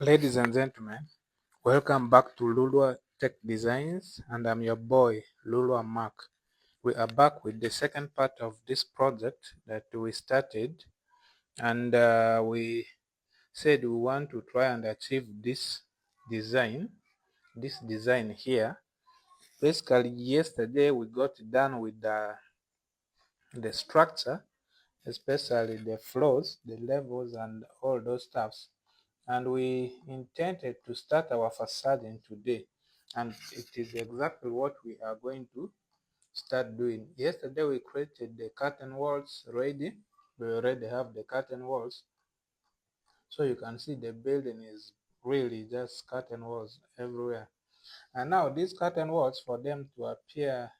Ladies and gentlemen, welcome back to Lulua Tech Designs, and I'm your boy, Lulua Mark. We are back with the second part of this project that we started, and we said we want to try and achieve this design here. Basically, yesterday we got done with the structure, especially the floors, the levels, and all those stuffs. And we intended to start our facading today, and it is exactly what we are going to start doing. Yesterday we created the curtain walls ready. We already have the curtain walls, so you can see the building is really just curtain walls everywhere. And now these curtain walls, for them to appear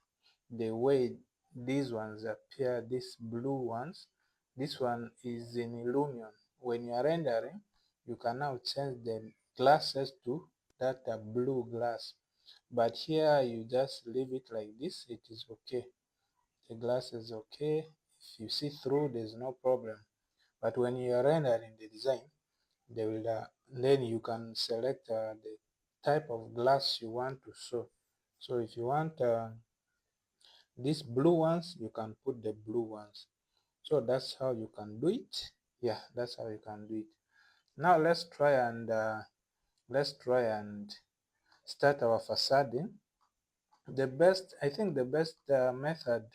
the way these ones appear, these blue ones, this one is in illusion. When you are rendering, you can now change the glasses to that blue glass, but here you just leave it like this. It is okay, the glass is okay. If you see through, there's no problem. But when you are rendering the design, they will then you can select the type of glass you want to show. So if you want these blue ones, you can put the blue ones. So that's how you can do it. Yeah, that's how you can do it. Now let's try and start our facading. I think the best method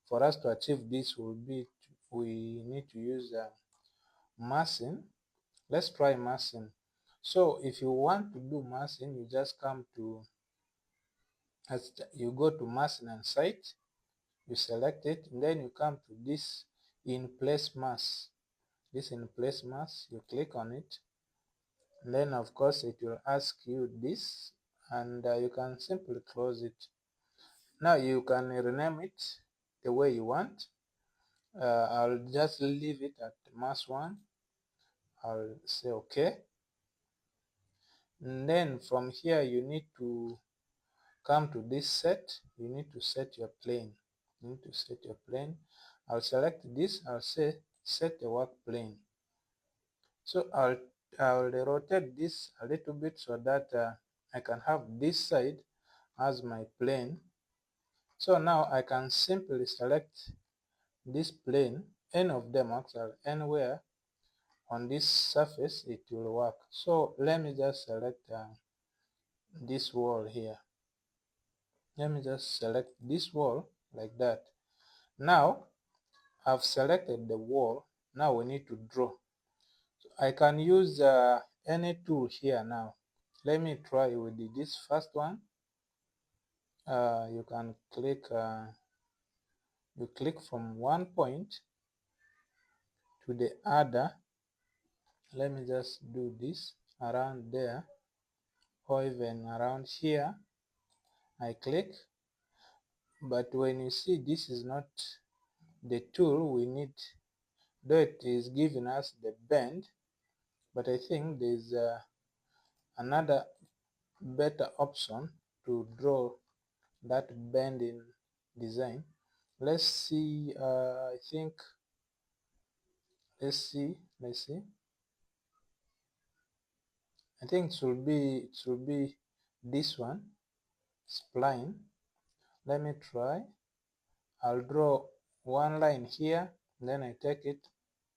for us to achieve this will be we need to use massing. Let's try massing. So if you want to do massing, you just come to you go to massing and site, you select it, and then you come to this in place mass. This in place mass, you click on it, and then of course it will ask you this, and you can simply close it. Now you can rename it the way you want. I'll just leave it at mass 1. I'll say okay, and then from here you need to come to this set. You need to set your plane. You need to set your plane. I'll select this. I'll say set the work plane. So I'll rotate this a little bit so that I can have this side as my plane. So now I can simply select this plane, any of them actually, anywhere on this surface it will work. So let me just select this wall here. Let me just select this wall like that. Now I've selected the wall. Now we need to draw. So I can use any tool here now. Let me try with this first one. You can click you click from one point to the other. Let me just do this around there, or even around here. I click, but when you see this is not the tool we need, though it is giving us the bend, but I think there's another better option to draw that bending design. Let's see. I think let's see. I think it should be this one, spline. Let me try. I'll draw one line here, then I take it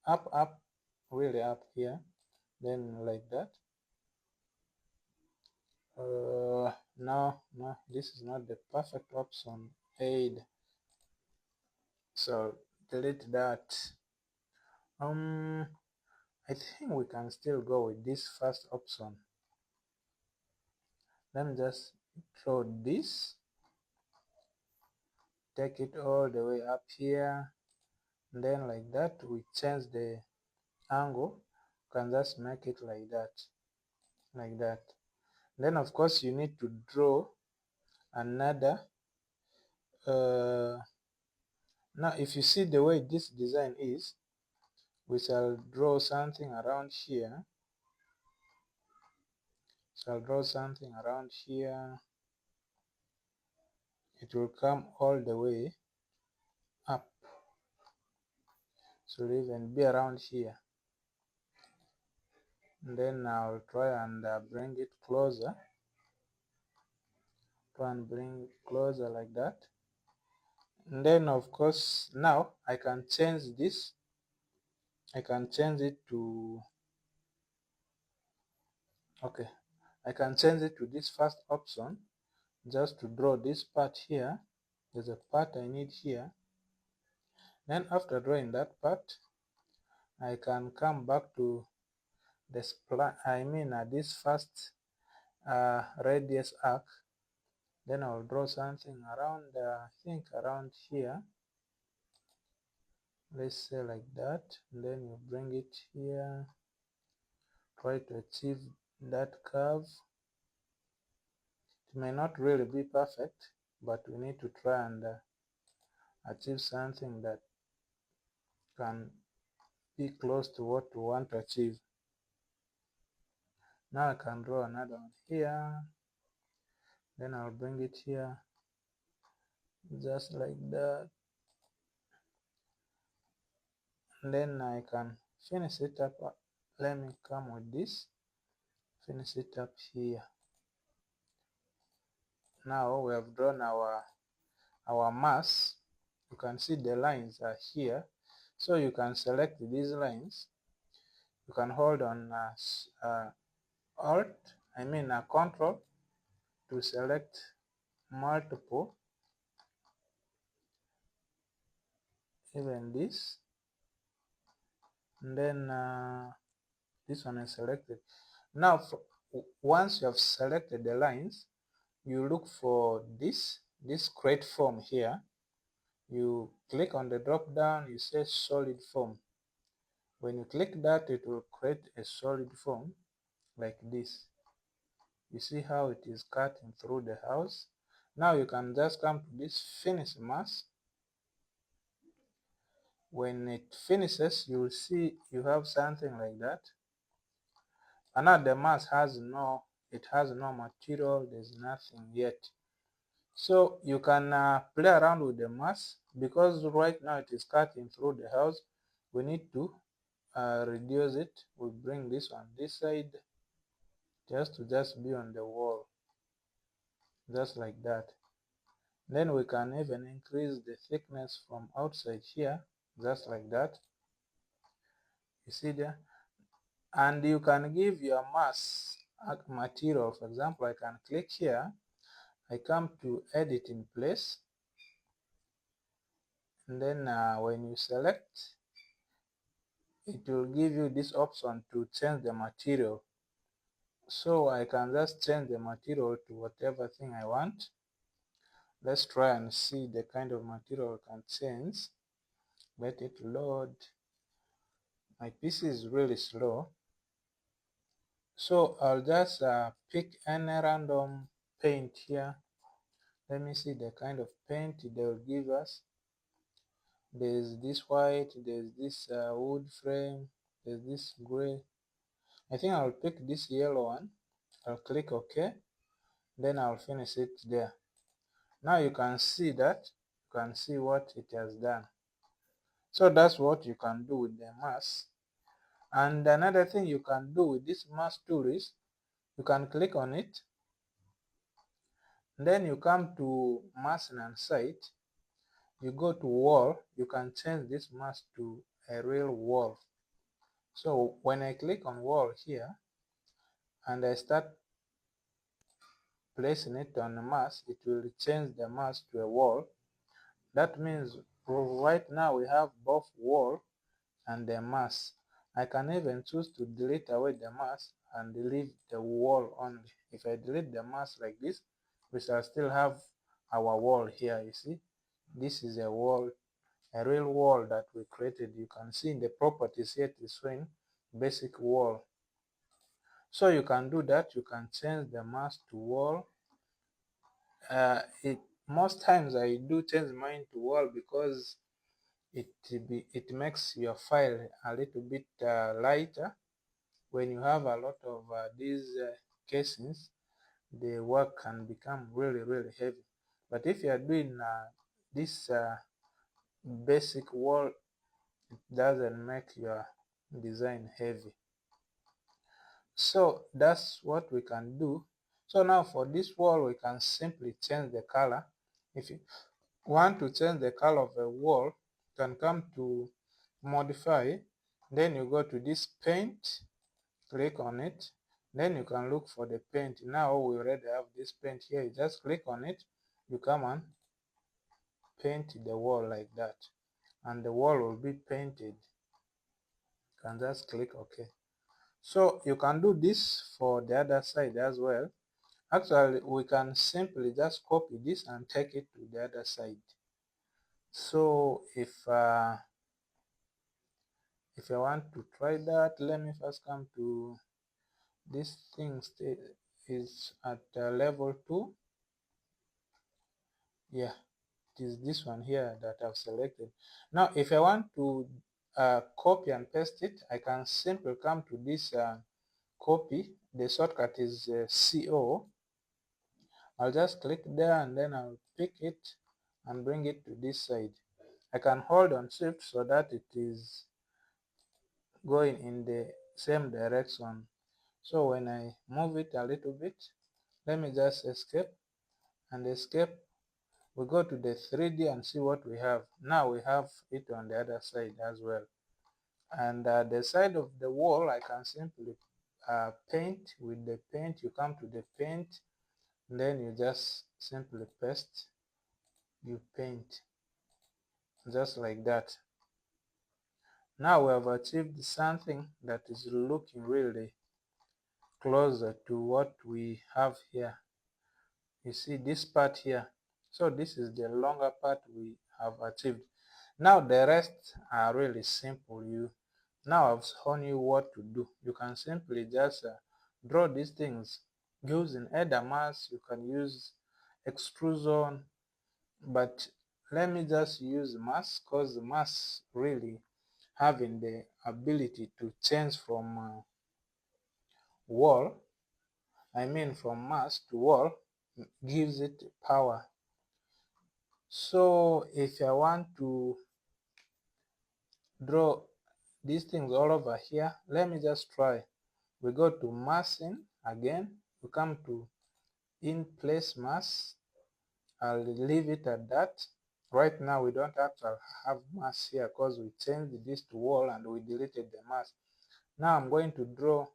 up, really up here, then like that. No, this is not the perfect option. Aid. So delete that. I think we can still go with this first option. Let me just draw this, take it all the way up here, and then like that we change the angle. You can just make it like that, like that. Then of course you need to draw another now if you see the way this design is, we shall draw something around here. So I'll draw something around here. It will come all the way up, so it'll even be around here. and then I'll try and bring it closer. Try and bring it closer like that. And then of course now I can change this. I can change it to, okay, I can change it to this first option, just to draw this part here. There's a part I need here. Then after drawing that part, I can come back to this this first radius arc. Then I'll draw something around, I think around here. Let's say like that. And then you bring it here. Try to achieve that curve. It may not really be perfect, but we need to try and achieve something that can be close to what we want to achieve. Now I can draw another one here. Then I'll bring it here, just like that. And then I can finish it up. Let me come with this, finish it up here. Now we have drawn our mass. You can see the lines are here, so you can select these lines. You can hold on Control to select multiple, even this, and then this one is selected. Now once you have selected the lines, you look for this create form here. You click on the drop down, you say solid form. When you click that, it will create a solid form like this. You see how it is cutting through the house. Now you can just come to this finish mass. When it finishes, you will see you have something like that. And now the mass has no material, there's nothing yet. So you can play around with the mass, because right now it is cutting through the house. We need to reduce it. We bring this on this side, just be on the wall, just like that. Then we can even increase the thickness from outside here, just like that. You see there? And you can give your mass material. For example, I can click here, I come to edit in place, and then when you select, it will give you this option to change the material. So I can just change the material to whatever thing I want. Let's try and see the kind of material I can change. Let it load. My PC is really slow. So I'll just pick any random paint here. Let me see the kind of paint they will give us. There's this white, there's this wood frame, there's this gray. I think I'll pick this yellow one. I'll click OK. Then I'll finish it there. Now you can see what it has done. So that's what you can do with the mask. And another thing you can do with this mask tool is you can click on it, then you come to mask and site, you go to wall, you can change this mask to a real wall. So when I click on wall here and I start placing it on the mask, it will change the mask to a wall. That means right now we have both wall and the mask. I can even choose to delete away the mask and leave the wall only. If I delete the mask like this, we shall still have our wall here. You see, this is a wall, a real wall that we created. You can see in the properties here it is showing basic wall. So you can do that. You can change the mask to wall. Most times I do change mine to wall because it makes your file a little bit lighter. When you have a lot of these casings, the work can become really heavy. But if you are doing this basic wall, it doesn't make your design heavy. So that's what we can do. So now for this wall, we can simply change the color. If you want to change the color of a wall, you can come to modify, then you go to this paint, click on it, then you can look for the paint. Now we already have this paint here. You just click on it, you come and paint the wall like that, and the wall will be painted. You can just click OK. So you can do this for the other side as well. Actually, we can simply just copy this and take it to the other side. So if I want to try that, let me first come to this thing is at level 2. Yeah, it is this one here that I've selected. Now if I want to copy and paste it, I can simply come to this copy. The shortcut is CO. I'll just click there and then I'll pick it and bring it to this side. I can hold on shift so that it is going in the same direction. So when I move it a little bit, let me just escape and escape. We go to the 3D and see what we have. Now we have it on the other side as well. And the side of the wall, I can simply paint with the paint. You come to the paint, then you just simply paste, you paint, just like that. Now we have achieved something that is looking really closer to what we have here. You see this part here. So this is the longer part we have achieved. Now the rest are really simple. Now I've shown you what to do. You can simply just draw these things using either mask. You can use extrusion, but let me just use mask because mask really having the ability to change from wall, from mask to wall, gives it power. So if I want to draw these things all over here, let me just try. We go to masking again, we come to in place mask. I'll leave it at that. Right now we don't actually have mask here because we changed this to wall and we deleted the mask. Now I'm going to draw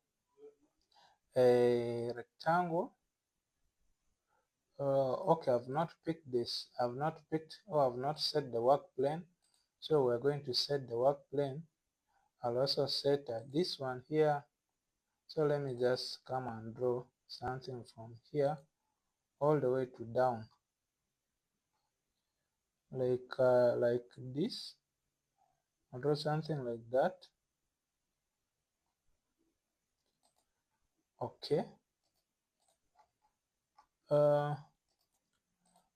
a rectangle. Okay, I've not picked this. I've not set the work plane. So we're going to set the work plane. I'll also set this one here. So let me just come and draw something from here all the way to down, like this. I'll draw something like that. Okay.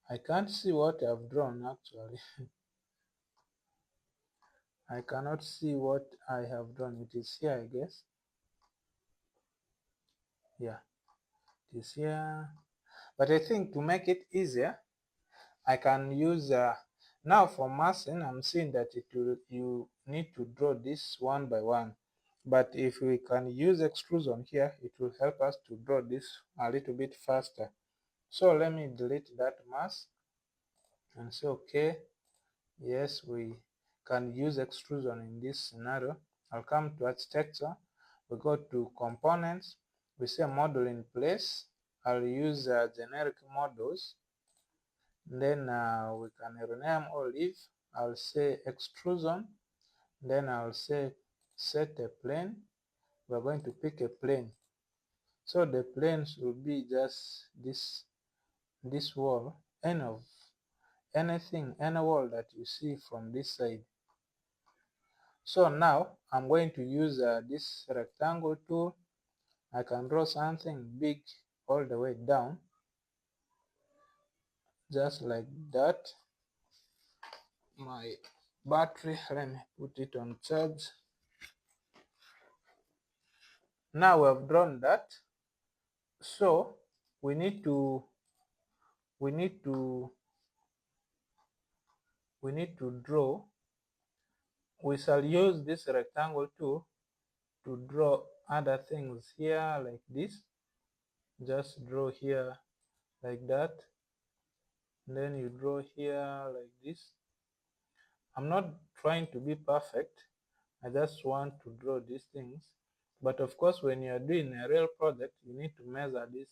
I can't see what I've drawn actually. I cannot see what I have drawn. It is here, I guess. Yeah, it is here. But I think to make it easier, I can use now for masking. I'm seeing that you need to draw this one by one. But if we can use extrusion here, it will help us to draw this a little bit faster. So let me delete that mask and say okay. Yes, we can use extrusion in this scenario. I'll come to architecture. We go to components. We say model in place. I'll use generic models. Then we can rename olive. I'll say extrusion. Then I'll say set a plane. We're going to pick a plane. So the planes will be just this wall, any wall that you see from this side. So now I'm going to use this rectangle tool. I can draw something big all the way down, just like that. My battery, let me put it on charge. Now we have drawn that. So we need to draw. We shall use this rectangle tool to draw other things here like this. Just draw here like that, and then you draw here like this. I'm not trying to be perfect, I just want to draw these things. But of course, when you are doing a real project, you need to measure this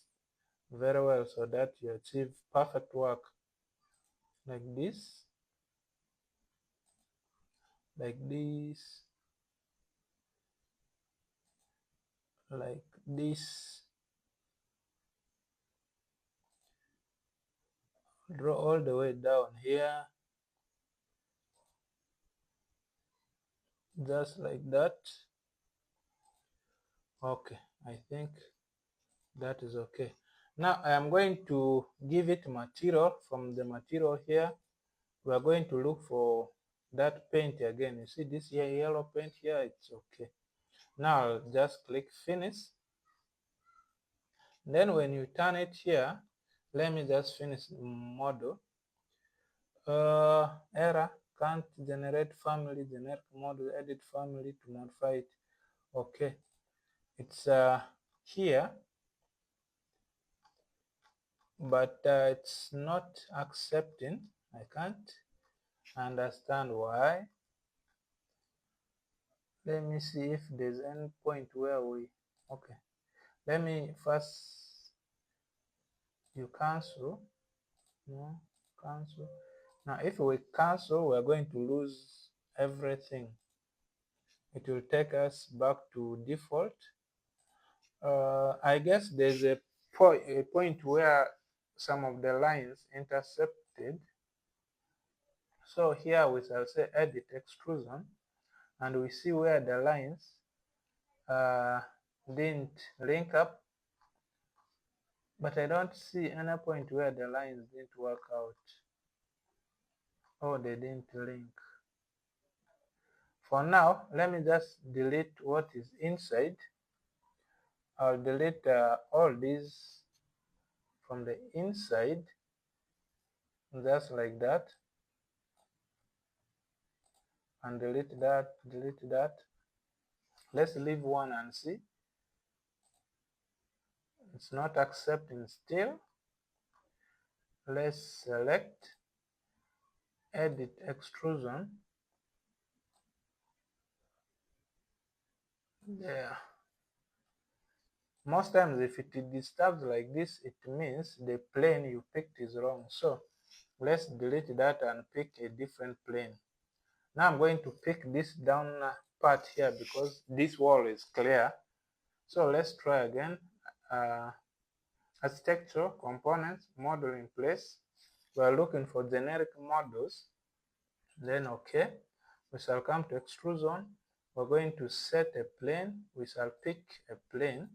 very well so that you achieve perfect work. Like this, like this, like this. Draw all the way down here, just like that. Okay, I think that is okay. Now I am going to give it material. From the material here, we are going to look for that paint again. You see this here yellow paint here, it's okay. Now I'll just click finish. Then when you turn it here, let me just finish model. Error, can't generate family, generic model, edit family to modify it. Okay, it's here, but it's not accepting. I can't understand why. Let me see if there's any point where we, okay, let me first, you cancel, no, cancel. Now if we cancel, we're going to lose everything. It will take us back to default. I guess there's a point where some of the lines intercepted. So here we shall say edit extrusion, and we see where the lines didn't link up, but I don't see any point where the lines didn't work out. Oh, they didn't link. For now, let me just delete what is inside. I'll delete all these from the inside, just like that, and delete that, delete that. Let's leave one and see. It's not accepting still. Let's select edit extrusion. There. Most times if it disturbs like this, it means the plane you picked is wrong. So let's delete that and pick a different plane. Now I'm going to pick this down part here because this wall is clear. So let's try again. Architecture, components, model in place. We are looking for generic models. Then okay, we shall come to extrusion. We're going to set a plane. We shall pick a plane.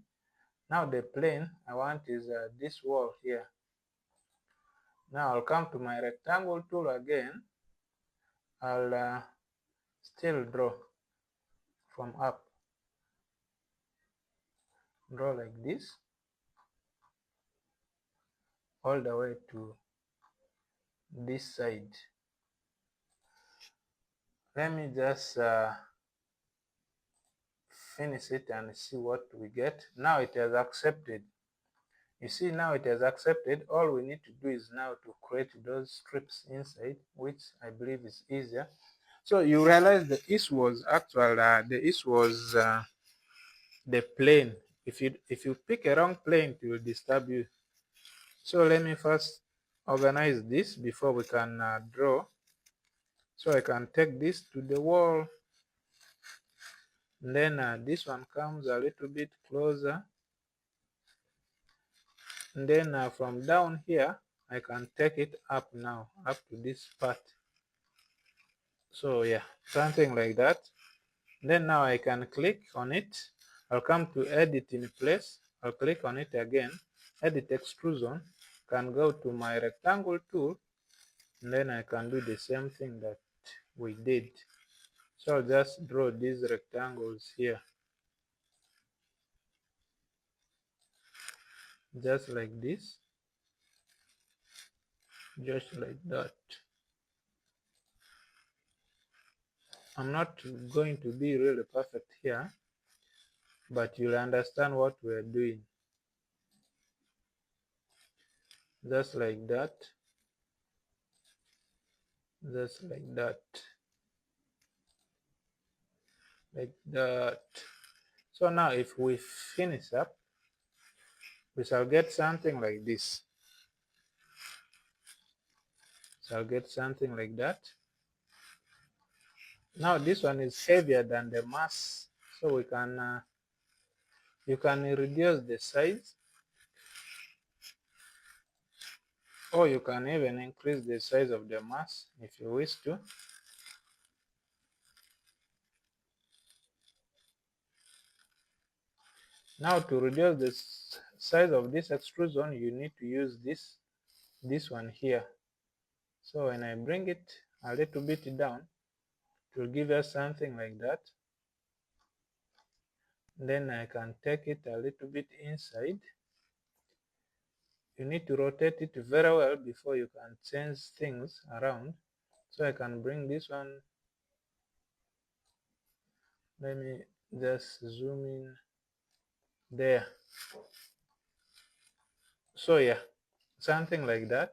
Now the plane I want is this wall here. Now I'll come to my rectangle tool again. I'll still draw from up. Draw like this all the way to this side. Let me just finish it and see what we get. Now it has accepted. You see, now it has accepted. All we need to do is now to create those strips inside, which I believe is easier. So you realize the issue was actual. The issue was the plane. If you pick a wrong plane, it will disturb you. So let me first organize this before we can draw. So I can take this to the wall. And then this one comes a little bit closer. And then from down here, I can take it up now, up to this part. So yeah, something like that. Then now I can click on it. I'll come to edit in place. I'll click on it again. Edit extrusion. Can go to my rectangle tool. And then I can do the same thing that we did. So I'll just draw these rectangles here. Just like this. Just like that. I'm not going to be really perfect here, but you'll understand what we're doing. Just like that, just like that, like that. So now if we finish up, we shall get something like this. Shall get something like that. Now this one is heavier than the mass, so we can you can reduce the size, or you can even increase the size of the mass if you wish to. Now to reduce the size of this extrusion, you need to use this one here. So when I bring it a little bit down, it will give us something like that. Then I can take it a little bit inside. You need to rotate it very well before you can change things around. So I can bring this one. Let me just zoom in there. So yeah, something like that.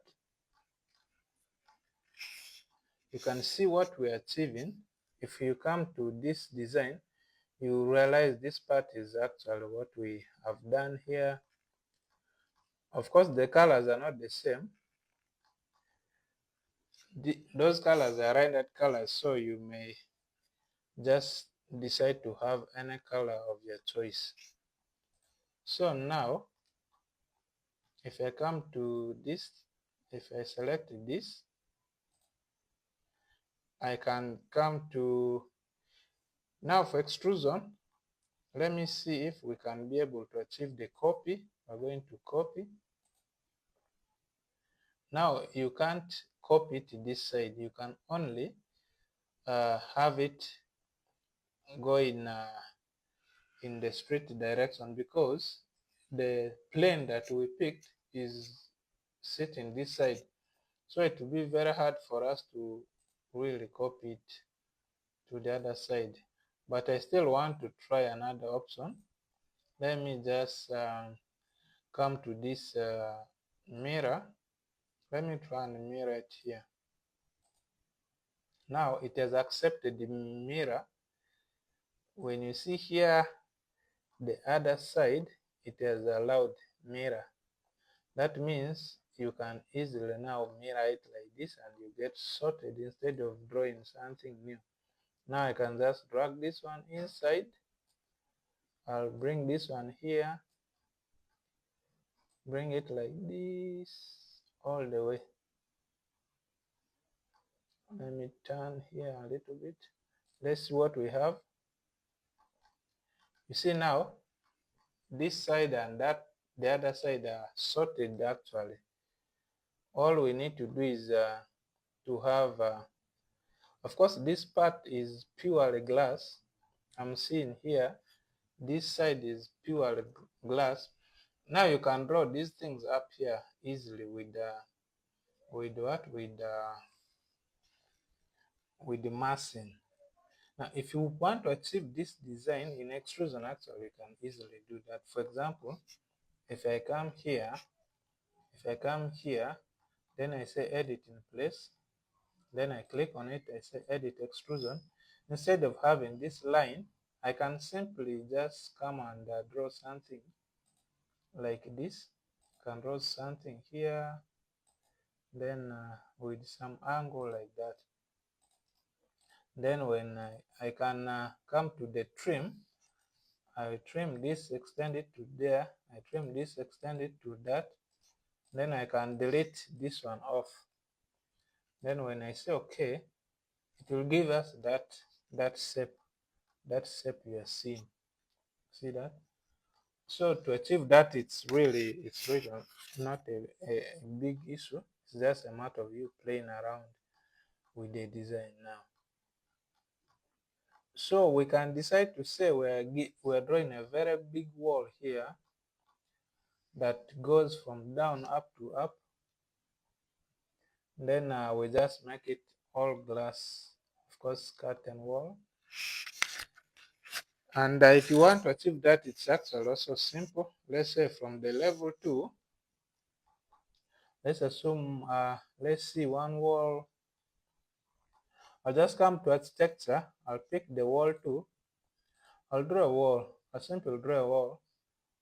You can see what we're achieving. If you come to this design, you realize this part is actually what we have done here. Of course, the colors are not the same. Those colors are rendered colors, so you may just decide to have any color of your choice. So now, if I come to this, if I select this, I can come to, now for extrusion, let me see if we can be able to achieve the copy. We're going to copy. Now you can't copy it this side. You can only have it go in the straight direction, because the plane that we picked is sitting this side. So it will be very hard for us to really copy it to the other side. But I still want to try another option. Let me just come to this mirror. Let me try and mirror it here. Now it has accepted the mirror. When you see here the other side, it has allowed mirror. That means you can easily now mirror it like this, and you get sorted instead of drawing something new. Now I can just drag this one inside. I'll bring this one here, bring it like this all the way. Let me turn here a little bit. Let's see what we have. You see now, this side and the other side are sorted actually. All we need to do is to have, of course, this part is purely glass. I'm seeing here, this side is purely glass. Now you can draw these things up here easily with what? With the massing. Now, if you want to achieve this design in extrusion, actually, you can easily do that. For example, if I come here, then I say edit in place, then I click on it, I say edit extrusion. Instead of having this line, I can simply just come and draw something like this. I can draw something here, then with some angle like that. Then when I can come to the trim, I trim this, extend it to there, I trim this, extend it to that. Then I can delete this one off. Then when I say okay, it will give us that shape you are seeing. See that? So to achieve that, it's really not a big issue. It's just a matter of you playing around with the design now. So we can decide to say we're drawing a very big wall here that goes from down up to up. Then we just make it all glass, of course, curtain wall. And if you want to achieve that, it's actually also simple. Let's say from the level 2, let's assume, let's see, one wall. I'll just come to architecture. I'll pick the wall 2. I'll draw a wall. I'll simply draw a wall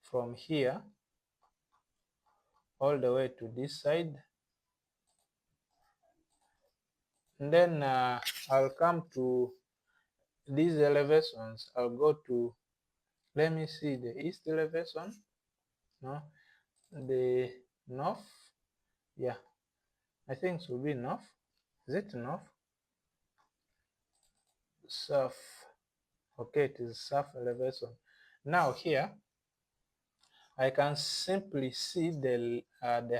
from here all the way to this side. And then I'll come to these elevations. I'll go to, let me see, the east elevation. No, the north. Yeah, I think it will be north. Is it north? South. Okay, it is south elevation. Now here I can simply see the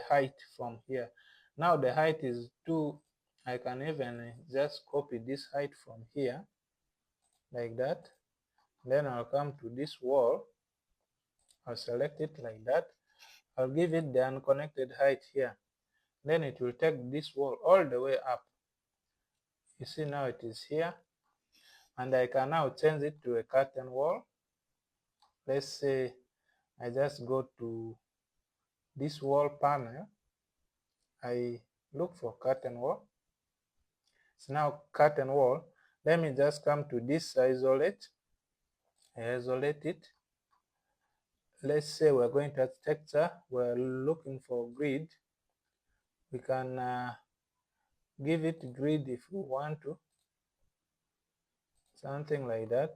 height from here. Now the height is 2. I can even just copy this height from here like that. Then I'll come to this wall. I'll select it like that. I'll give it the unconnected height here. Then it will take this wall all the way up. You see, now it is here. And I can now change it to a curtain wall. Let's say I just go to this wall panel. I look for curtain wall. It's now curtain wall. Let me just come to this isolate. I isolate it. Let's say we're going to architecture. We're looking for grid. We can give it grid if we want to. Something like that.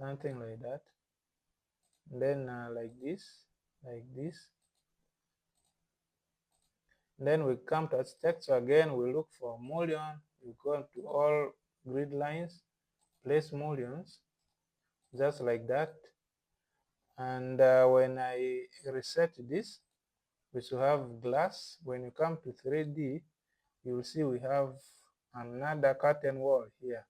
Something like that. And then like this. Like this. Then we come to architecture again. We look for mullion. We go to all grid lines. Place mullions. Just like that. And when I reset this, we should have glass. When you come to 3D, you will see we have another curtain wall here,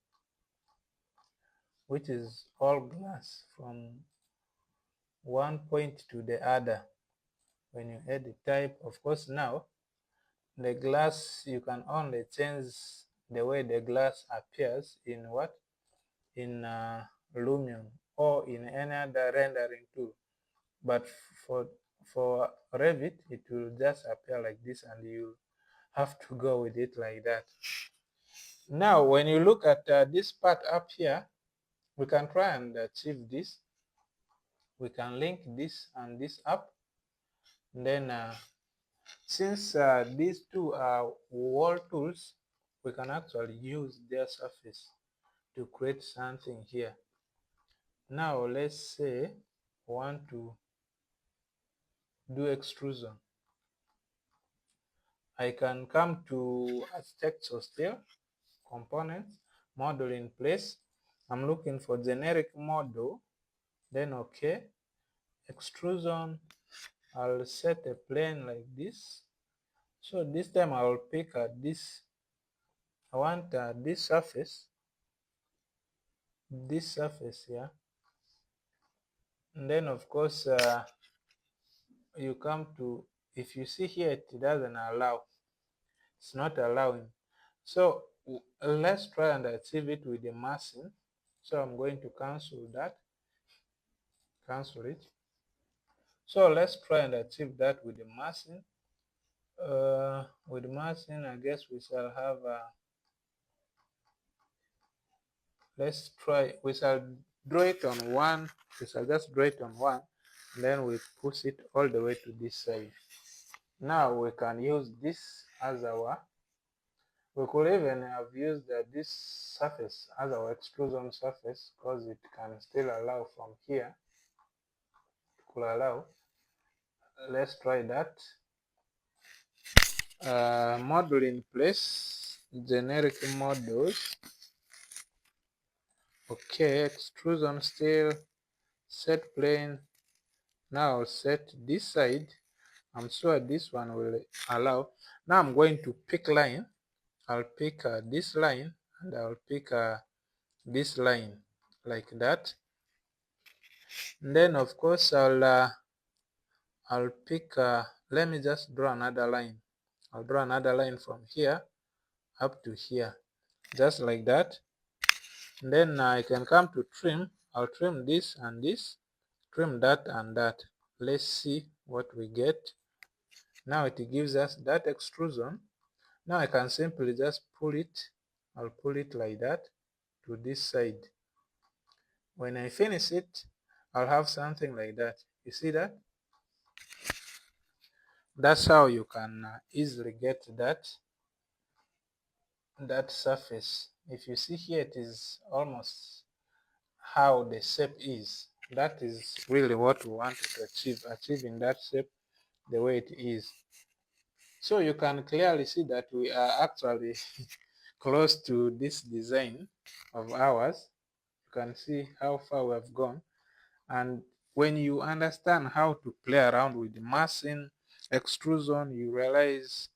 which is all glass from one point to the other. When you add the type, of course, now the glass, you can only change the way the glass appears in what? In Lumion or in any other rendering tool. But for Revit, it will just appear like this, and you have to go with it like that. Now, when you look at this part up here, we can try and achieve this. We can link this and this up. And then, since these two are wall tools, we can actually use their surface to create something here. Now, let's say we want to do extrusion. I can come to architecture still, components, model in place. I'm looking for generic model, then okay. Extrusion, I'll set a plane like this. So this time I will pick this. I want this surface here. And then of course you come to, if you see here, it doesn't allow. It's not allowing. So let's try and achieve it with the massing. So I'm going to cancel that. Cancel it. So let's try and achieve that with the massing. With massing, I guess we shall have let's try, we shall draw it on one. We shall just draw it on one, and then we push it all the way to this side. Now we can use this as our, we could even have used this surface as our extrusion surface, because it can still allow from here. It could allow. Let's try that. Model in place, generic models. Okay, extrusion still, set plane. Now I'll set this side. I'm sure this one will allow. Now I'm going to pick line. I'll pick this line, and I'll pick this line like that. And then of course I'll pick, let me just draw another line. I'll draw another line from here up to here, just like that. Then I can come to trim. I'll trim this and this, trim that and that. Let's see what we get. Now it gives us that extrusion. Now I can simply just pull it. I'll pull it like that to this side. When I finish it, I'll have something like that. You see that? That's how you can easily get that surface. If you see here, it is almost how the shape is. That is really what we want to achieve, achieving that shape the way it is. So you can clearly see that we are actually close to this design of ours. You can see how far we have gone. And when you understand how to play around with massing, extrusion, you realize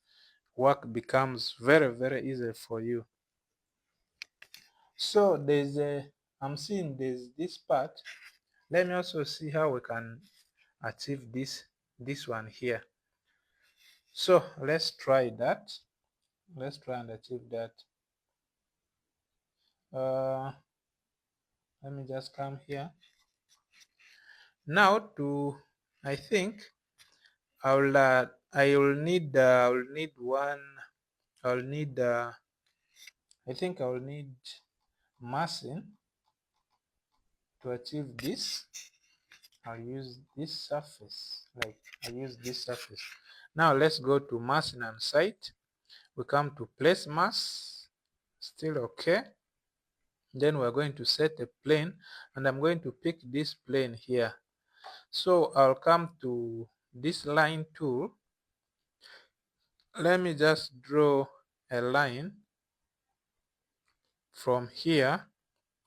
work becomes very, very easy for you. So I'm seeing there's this part. Let me also see how we can achieve this one here. So let's try that. Let's try and achieve that. Let me just come here now to, I think I will need one. I'll need I think I will need massing to achieve this. I'll use this surface, I use this surface. Now let's go to massing and site. We come to place mass, still okay. Then we're going to set a plane, and I'm going to pick this plane here. So I'll come to this line tool. Let me just draw a line from here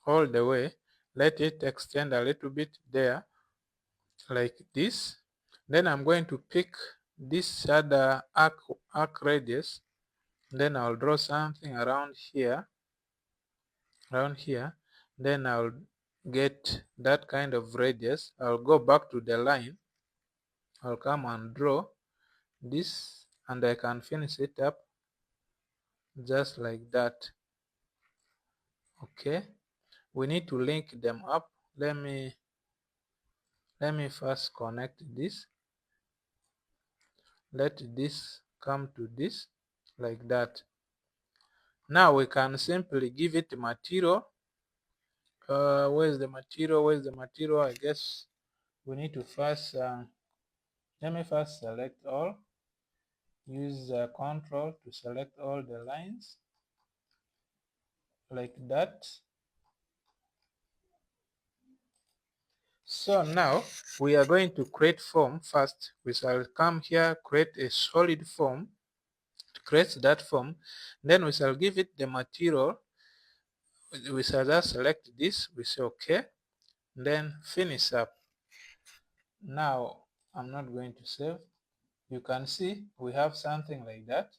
all the way. Let it extend a little bit there, like this. Then I'm going to pick this other arc radius. Then I'll draw something around here. Then I'll get that kind of radius. I'll go back to the line. I'll come and draw this, and I can finish it up just like that. Okay, we need to link them up. Let me first connect this. Let this come to this, like that. Now we can simply give it material. Where's the material? I guess we need to first let me first select all. Use control to select all the lines, like that. So now we are going to create form first. We shall come here, create a solid form, create that form. Then we shall give it the material. We shall just select this. We say okay. Then finish up. Now I'm not going to save. You can see we have something like that.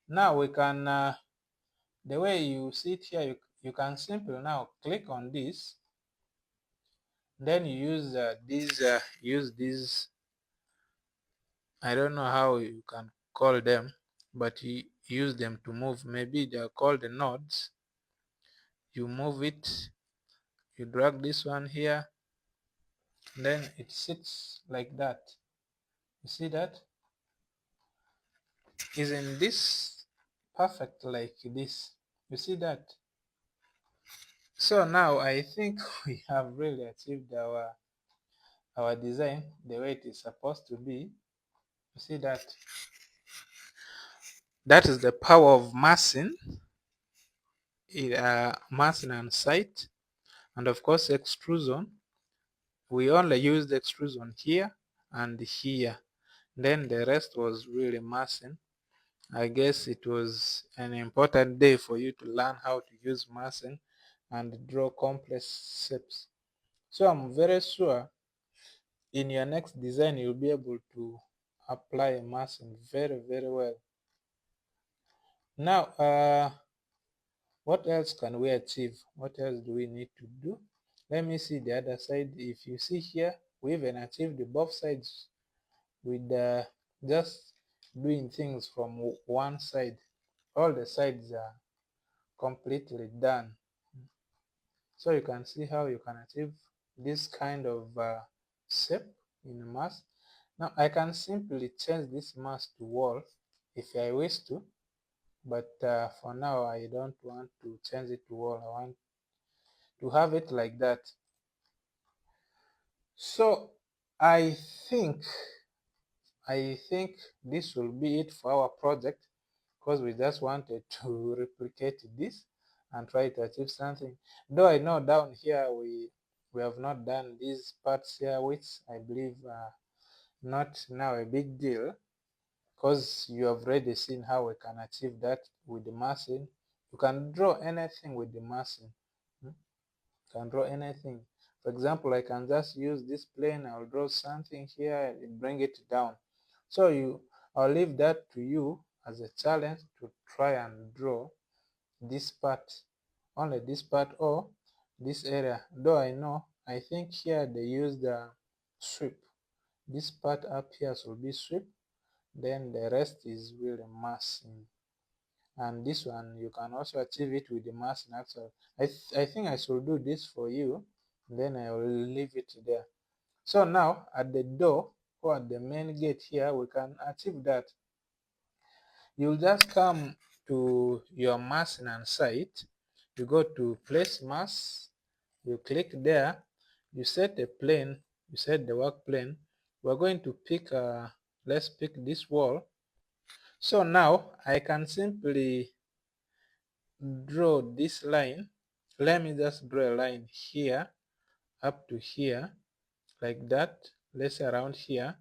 Now we can, the way you see it here, you can simply now click on this. Then you use these, I don't know how you can call them, but you use them to move. Maybe they are called the nodes. You move it, you drag this one here, then it sits like that. You see that? Isn't this perfect like this? You see that? So now I think we have really achieved our design the way it is supposed to be. You see that? That is the power of massing, massing and site, and of course extrusion. We only used extrusion here and here. Then the rest was really massing. I guess it was an important day for you to learn how to use massing and draw complex shapes. So I'm very sure in your next design you'll be able to apply massing very, very well. Now what else can we achieve? What else do we need to do? Let me see the other side. If you see here, we even achieved both sides with just doing things from one side. All the sides completely done. So you can see how you can achieve this kind of shape in a mask. Now I can simply change this mask to wall if I wish to, but for now I don't want to change it to wall. I want to have it like that. So I think this will be it for our project, because we just wanted to replicate this and try to achieve something. Though I know down here we have not done these parts here, which I believe are not now a big deal, because you have already seen how we can achieve that with the massing. You can draw anything with the massing. You can draw anything. For example, I can just use this plane, I'll draw something here and bring it down. So I'll leave that to you as a challenge to try and draw this part, only this part or this area. Though I think here they use the sweep. This part up here should be sweep, then the rest is really massing. And this one you can also achieve it with the massing. Actually, I think I should do this for you, then I will leave it there. So now at the door or at the main gate here, we can achieve that. You'll just come to your massing and site, you go to place mass, you click there, you set a plane, you set the work plane. We're going to pick let's pick this wall. So now I can simply draw this line. Let me just draw a line here up to here, like that. Let's say around here.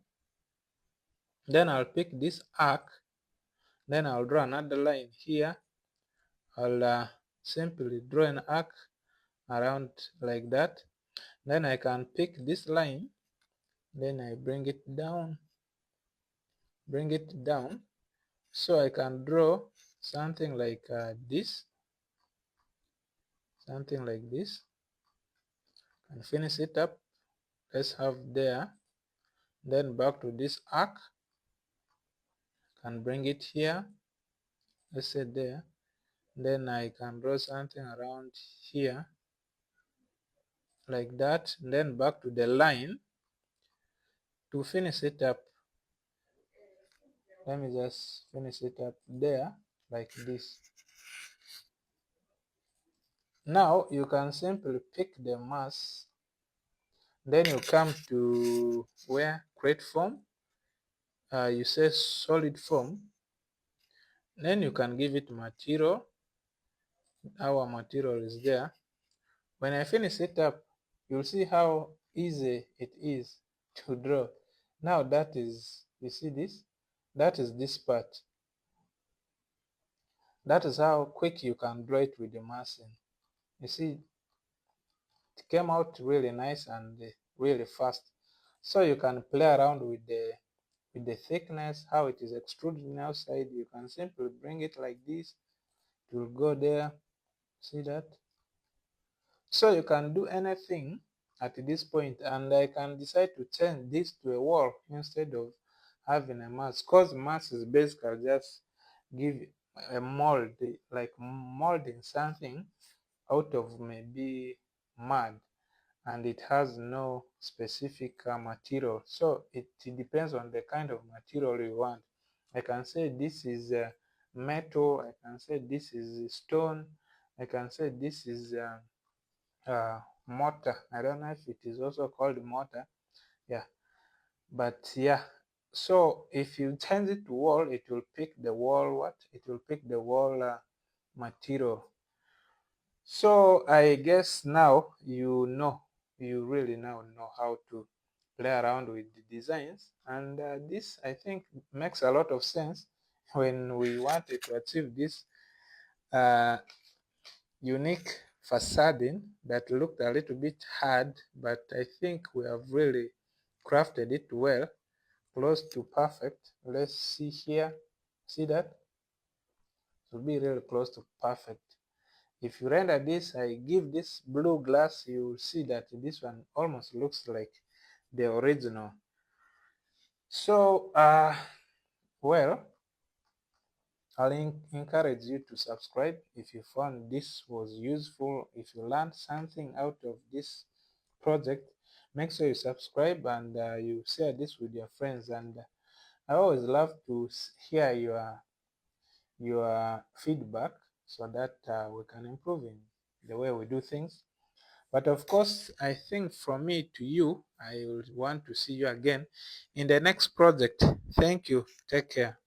Then I'll pick this arc, then I'll draw another line here. I'll simply draw an arc around like that. Then I can pick this line, then I bring it down, so I can draw something like this, and finish it up. Let's have there, then back to this arc, can bring it here, let's say there, then I can draw something around here like that, then back to the line to finish it up. Let me just finish it up there like this. Now you can simply pick the mass, then you come to where create form, you say solid form, then you can give it material. Our material is there. When I finish it up, you'll see how easy it is to draw. Now that is, you see this, that is this part. That is how quick you can draw it with the massing. You see, it came out really nice and really fast. So you can play around with the thickness, how it is extruding outside. You can simply bring it like this, it will go there. See that? So you can do anything at this point, and I can decide to change this to a wall instead of having a mask, because mask is basically just give a mold, like molding something out of maybe mud, and it has no specific material. So it depends on the kind of material you want. I can say this is metal, I can say this is stone, I can say this is mortar. I don't know if it is also called mortar. Yeah, but yeah. So if you change it to wall, it will pick the wall. What? It will pick the wall material. So I guess now you really now know how to play around with the designs, and this I think makes a lot of sense when we wanted to achieve this uh, unique facading that looked a little bit hard, but I think we have really crafted it well, close to perfect. Let's see here. See that? It will be really close to perfect. If you render this, I give this blue glass, you will see that this one almost looks like the original. So, well, I'll encourage you to subscribe if you found this was useful. If you learned something out of this project, make sure you subscribe and you share this with your friends. And I always love to hear your feedback so that we can improve in the way we do things. But of course, I think from me to you, I will want to see you again in the next project. Thank you. Take care.